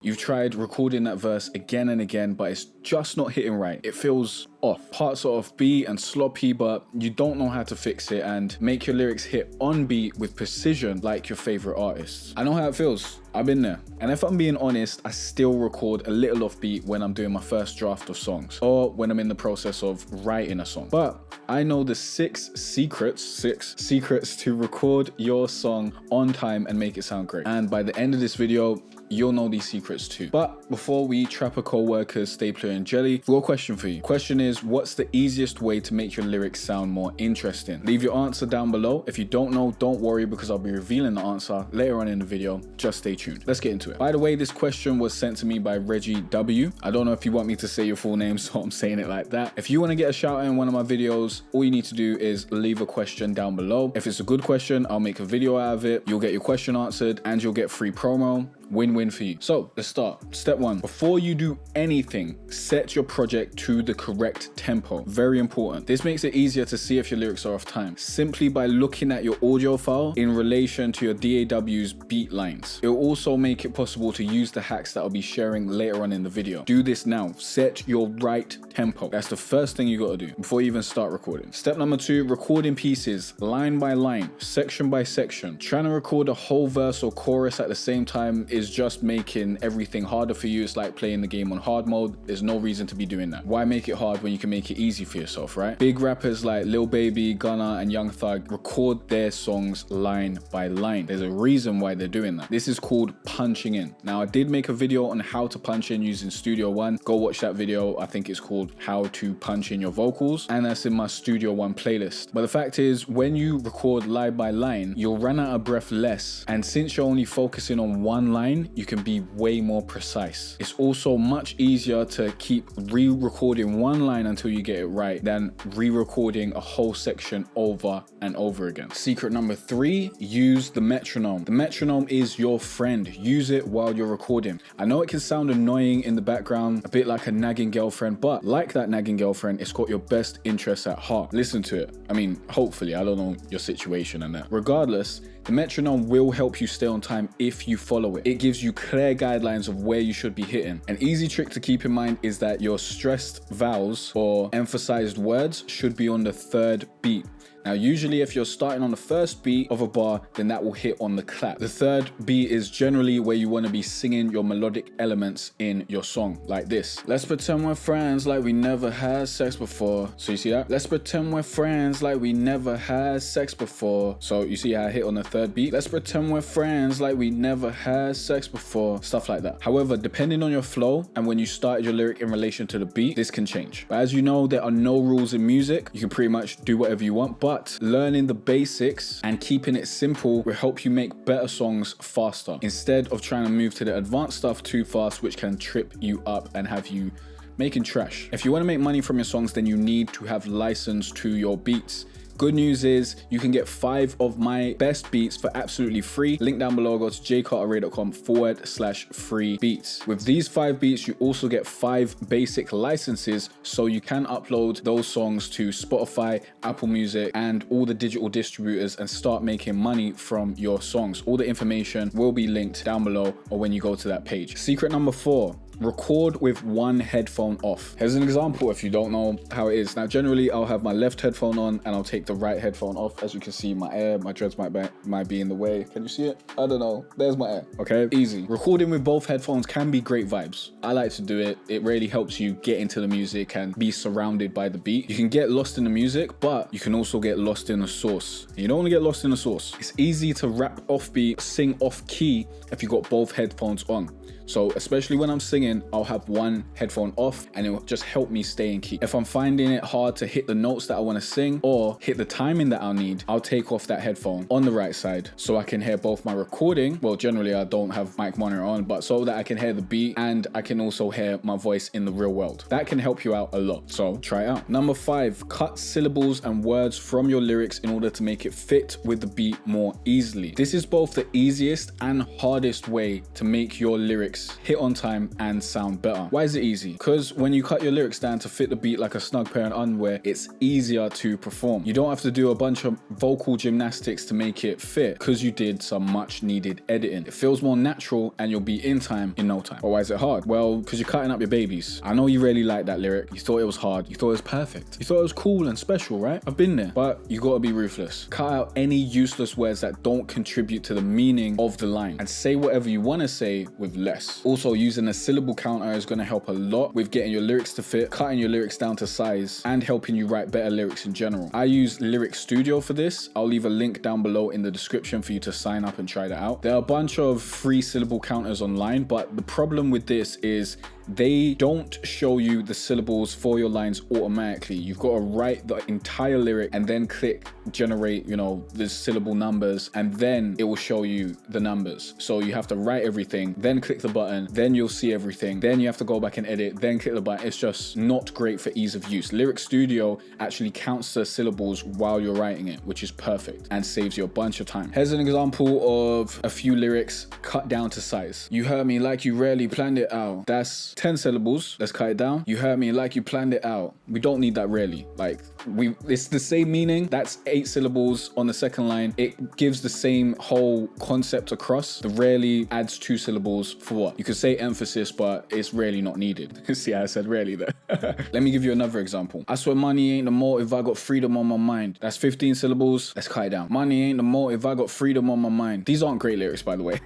You've tried recording that verse again and again, but it's just not hitting right. It feels off. Parts are off beat and sloppy, but you don't know how to fix it and make your lyrics hit on beat with precision like your favorite artists. I know how it feels. I've been there. And if I'm being honest, I still record a little off beat when I'm doing my first draft of songs or when I'm in the process of writing a song. But I know the six secrets to record your song on time and make it sound great. And by the end of this video, you'll know these secrets too. But before we trap a co-workers, stapler and jelly, I've got a question for you. Question is, what's the easiest way to make your lyrics sound more interesting? Leave your answer down below. If you don't know, don't worry, because I'll be revealing the answer later on in the video. Just stay tuned. Let's get into it. By the way, this question was sent to me by Reggie W. I don't know if you want me to say your full name, so I'm saying it like that. If you want to get a shout out in one of my videos, all you need to do is leave a question down below. If it's a good question, I'll make a video out of it. You'll get your question answered and you'll get free promo. Win-win for you. So let's start. Step one, before you do anything, set your project to the correct tempo. Very important. This makes it easier to see if your lyrics are off time, simply by looking at your audio file in relation to your DAW's beat lines. It will also make it possible to use the hacks that I'll be sharing later on in the video. Do this now. Set your right tempo. That's the first thing you gotta do before you even start recording. Step number two, recording pieces line by line, section by section. Trying to record a whole verse or chorus at the same time is just making everything harder for you. It's like playing the game on hard mode. There's no reason to be doing that. Why make it hard when you can make it easy for yourself, right? Big rappers like Lil Baby, Gunna, and Young Thug record their songs line by line. There's a reason why they're doing that. This is called punching in. Now, I did make a video on how to punch in using Studio One. Go watch that video. I think it's called How to Punch in Your Vocals, and that's in my Studio One playlist. But the fact is, when you record line by line, you'll run out of breath less. And since you're only focusing on one line, you can be way more precise. It's also much easier to keep re-recording one line until you get it right than re-recording a whole section over and over again. Secret number three, use the metronome. The metronome is your friend. Use it while you're recording. I know it can sound annoying in the background, a bit like a nagging girlfriend, but like that nagging girlfriend, it's got your best interests at heart. Listen to it. I mean, hopefully, I don't know your situation and that. Regardless, the metronome will help you stay on time if you follow it. It gives you clear guidelines of where you should be hitting. An easy trick to keep in mind is that your stressed vowels or emphasized words should be on the third beat. Now, usually if you're starting on the first beat of a bar, then that will hit on the clap. The third beat is generally where you want to be singing your melodic elements in your song, like this. Let's pretend we're friends like we never had sex before. So you see that? Let's pretend we're friends like we never had sex before. So you see how I hit on the third beat? Let's pretend we're friends like we never had sex before. Stuff like that. However, depending on your flow and when you started your lyric in relation to the beat, this can change. But as you know, there are no rules in music. You can pretty much do whatever you want, but learning the basics and keeping it simple will help you make better songs faster, instead of trying to move to the advanced stuff too fast, which can trip you up and have you making trash. If you want to make money from your songs, then you need to have license to your beats. Good news is you can get 5 of my best beats for absolutely free. Link down below. Go to jcarterray.com/free beats. With these 5 beats, you also get 5 basic licenses, so you can upload those songs to Spotify, Apple Music, and all the digital distributors and start making money from your songs. All the information will be linked down below or when you go to that page. Secret number 4. Record with one headphone off. Here's an example if you don't know how it is. Now, generally, I'll have my left headphone on and I'll take the right headphone off. As you can see, my dreads might be in the way. Can you see it? I don't know. There's my hair. Okay, easy. Recording with both headphones can be great vibes. I like to do it. It really helps you get into the music and be surrounded by the beat. You can get lost in the music, but you can also get lost in the source. You don't want to get lost in the source. It's easy to rap offbeat, sing off key if you got both headphones on. So especially when I'm singing, I'll have one headphone off and it will just help me stay in key. If I'm finding it hard to hit the notes that I want to sing or hit the timing that I'll need, I'll take off that headphone on the right side so I can hear both my recording. Well, generally I don't have mic monitor on, but so that I can hear the beat and I can also hear my voice in the real world. That can help you out a lot. So try it out. Number 5, cut syllables and words from your lyrics in order to make it fit with the beat more easily. This is both the easiest and hardest way to make your lyrics hit on time and and sound better. Why is it easy? Because when you cut your lyrics down to fit the beat like a snug pair of underwear, it's easier to perform. You don't have to do a bunch of vocal gymnastics to make it fit because you did some much needed editing. It feels more natural and you'll be in time in no time. But why is it hard? Well, because you're cutting up your babies. I know you really like that lyric. You thought it was hard. You thought it was perfect. You thought it was cool and special, right? I've been there. But you gotta be ruthless. Cut out any useless words that don't contribute to the meaning of the line and say whatever you want to say with less. Also, using a syllable counter is going to help a lot with getting your lyrics to fit, cutting your lyrics down to size, and helping you write better lyrics in general. I use Lyric Studio for this. I'll leave a link down below in the description for you to sign up and try that out. There are a bunch of free syllable counters online, but the problem with this is they don't show you the syllables for your lines automatically. You've got to write the entire lyric and then click generate, the syllable numbers, and then it will show you the numbers. So you have to write everything, then click the button, then you'll see everything, then you have to go back and edit, then click the button. It's just not great for ease of use. Lyric Studio actually counts the syllables while you're writing it, which is perfect and saves you a bunch of time. Here's an example of a few lyrics cut down to size. You heard me like you rarely planned it out. That's 10 syllables. Let's cut it down. You heard me like you planned it out. We don't need that really. It's the same meaning. That's 8 syllables on the second line. It gives the same whole concept across. The rarely adds 2 syllables for what? You could say emphasis, but it's really not needed. See how I said rarely there? Let me give you another example. I swear money ain't the motive, I got freedom on my mind. That's 15 syllables. Let's cut it down. Money ain't the motive, I got freedom on my mind. These aren't great lyrics, by the way.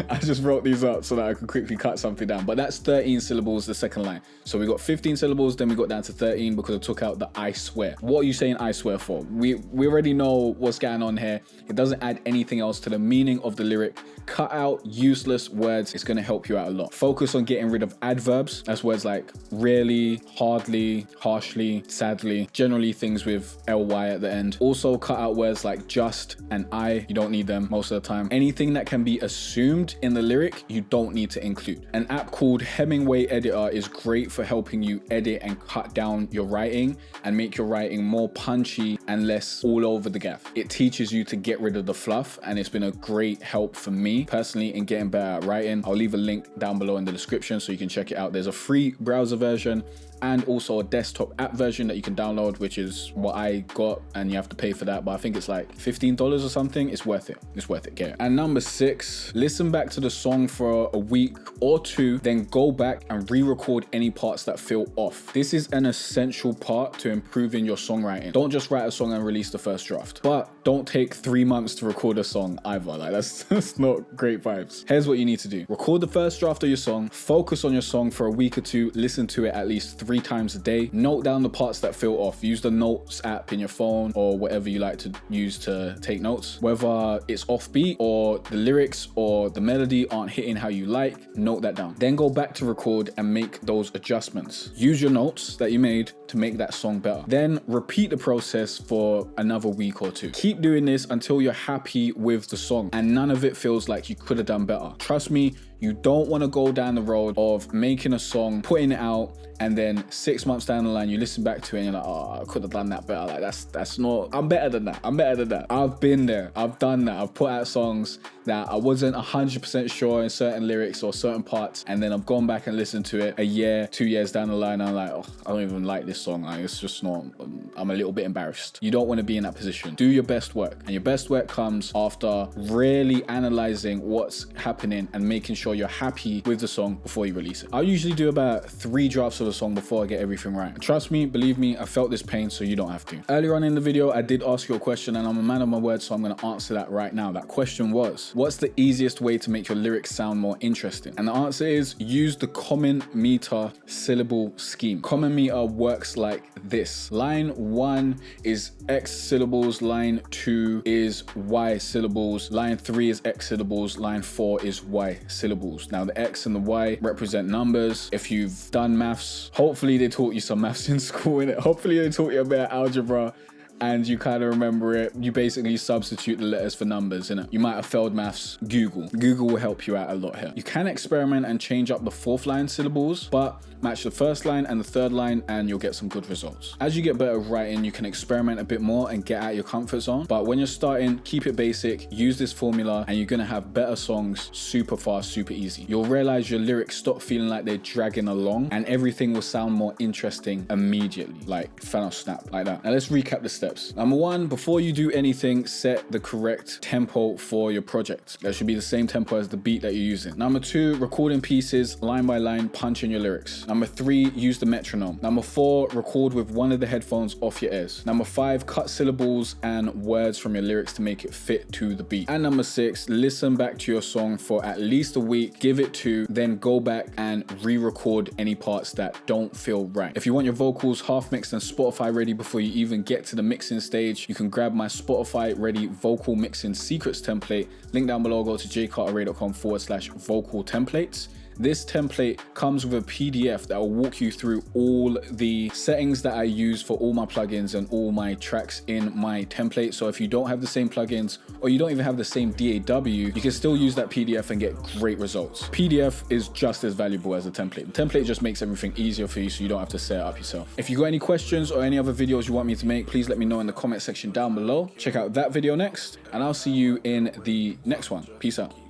I just wrote these up so that I could quickly cut something down, but that's 13 syllables the second line. So we got 15 syllables, then we got down to 13 because I took out the I swear. What are you saying I swear for? We already know what's going on here. It doesn't add anything else to the meaning of the lyric. Cut out useless words. It's going to help you out a lot. Focus on getting rid of adverbs. That's words like rarely, hardly, harshly, sadly, generally things with ly at the end. Also cut out words like just and I. You don't need them most of the time. Anything that can be assumed in the lyric, you don't need to include. An app called Hemingway Editor is great for helping you edit and cut down your writing and make your writing more punchy and less all over the gaff. It teaches you to get rid of the fluff, and it's been a great help for me personally in getting better at writing. I'll leave a link down below in the description so you can check it out. There's a free browser version and also a desktop app version that you can download, which is what I got, and you have to pay for that, but I think it's like $15 or something. It's worth it. It's worth it. Get it. And number 6, listen back to the song for a week or 2, then go back and re-record any parts that feel off. This is an essential part to improving your songwriting. Don't just write a song and release the first draft, but don't take 3 months to record a song either. That's not great vibes. Here's what you need to do. Record the first draft of your song, focus on your song for a week or 2, listen to it at least 3 times a day. Note down the parts that feel off. Use the notes app in your phone or whatever you like to use to take notes. Whether it's offbeat or the lyrics or the melody aren't hitting how you like, note that down. Then go back to record and make those adjustments. Use your notes that you made to make that song better. Then repeat the process for another week or 2. Keep doing this until you're happy with the song and none of it feels like you could have done better. Trust me, you don't want to go down the road of making a song, putting it out, and then 6 months down the line you listen back to it and you're like, oh, I could have done that better. That's not, I'm better than that. I've been there. I've done that. I've put out songs that I wasn't 100% sure in certain lyrics or certain parts, and then I've gone back and listened to it a year, 2 years down the line, and I'm like, oh, I don't even like this song. It's just not, I'm a little bit embarrassed. You don't want to be in that position. Do your best work, and your best work comes after really analyzing what's happening and making sure you're happy with the song before you release it. I usually do about 3 drafts of a song before I get everything right. Trust me, believe me, I felt this pain, so you don't have to. Earlier on in the video, I did ask you a question, and I'm a man of my word, so I'm going to answer that right now. That question was, what's the easiest way to make your lyrics sound more interesting? And the answer is use the common meter syllable scheme. Common meter works like this. Line 1 is X syllables, line 2 is Y syllables, line 3 is X syllables, line 4 is Y syllables. Now the X and the Y represent numbers. If you've done maths, hopefully they taught you some maths in school, innit? Hopefully they taught you about algebra. and you kind of remember it, you basically substitute the letters for numbers, innit? You might have failed maths, Google will help you out a lot here. You can experiment and change up the 4th line syllables, but match the 1st line and the 3rd line and you'll get some good results. As you get better at writing, you can experiment a bit more and get out of your comfort zone, but when you're starting, keep it basic, use this formula, and you're gonna have better songs super fast, super easy. You'll realize your lyrics stop feeling like they're dragging along and everything will sound more interesting immediately, like Thanos snap, like that. Now let's recap the steps. Number 1, before you do anything, set the correct tempo for your project. That should be the same tempo as the beat that you're using. Number 2, recording pieces line by line, punch in your lyrics. Number 3, use the metronome. Number 4, record with one of the headphones off your ears. Number 5, cut syllables and words from your lyrics to make it fit to the beat. And number 6, listen back to your song for at least a week, give it 2, then go back and re-record any parts that don't feel right. If you want your vocals half mixed and Spotify ready before you even get to the mixing stage, you can grab my Spotify ready vocal mixing secrets template. Link down below, go to jcarterray.com/vocal templates. This template comes with a PDF that will walk you through all the settings that I use for all my plugins and all my tracks in my template. So if you don't have the same plugins or you don't even have the same DAW, you can still use that PDF and get great results. PDF is just as valuable as a template. The template just makes everything easier for you so you don't have to set it up yourself. If you got any questions or any other videos you want me to make, please let me know in the comment section down below. Check out that video next, and I'll see you in the next one. Peace out.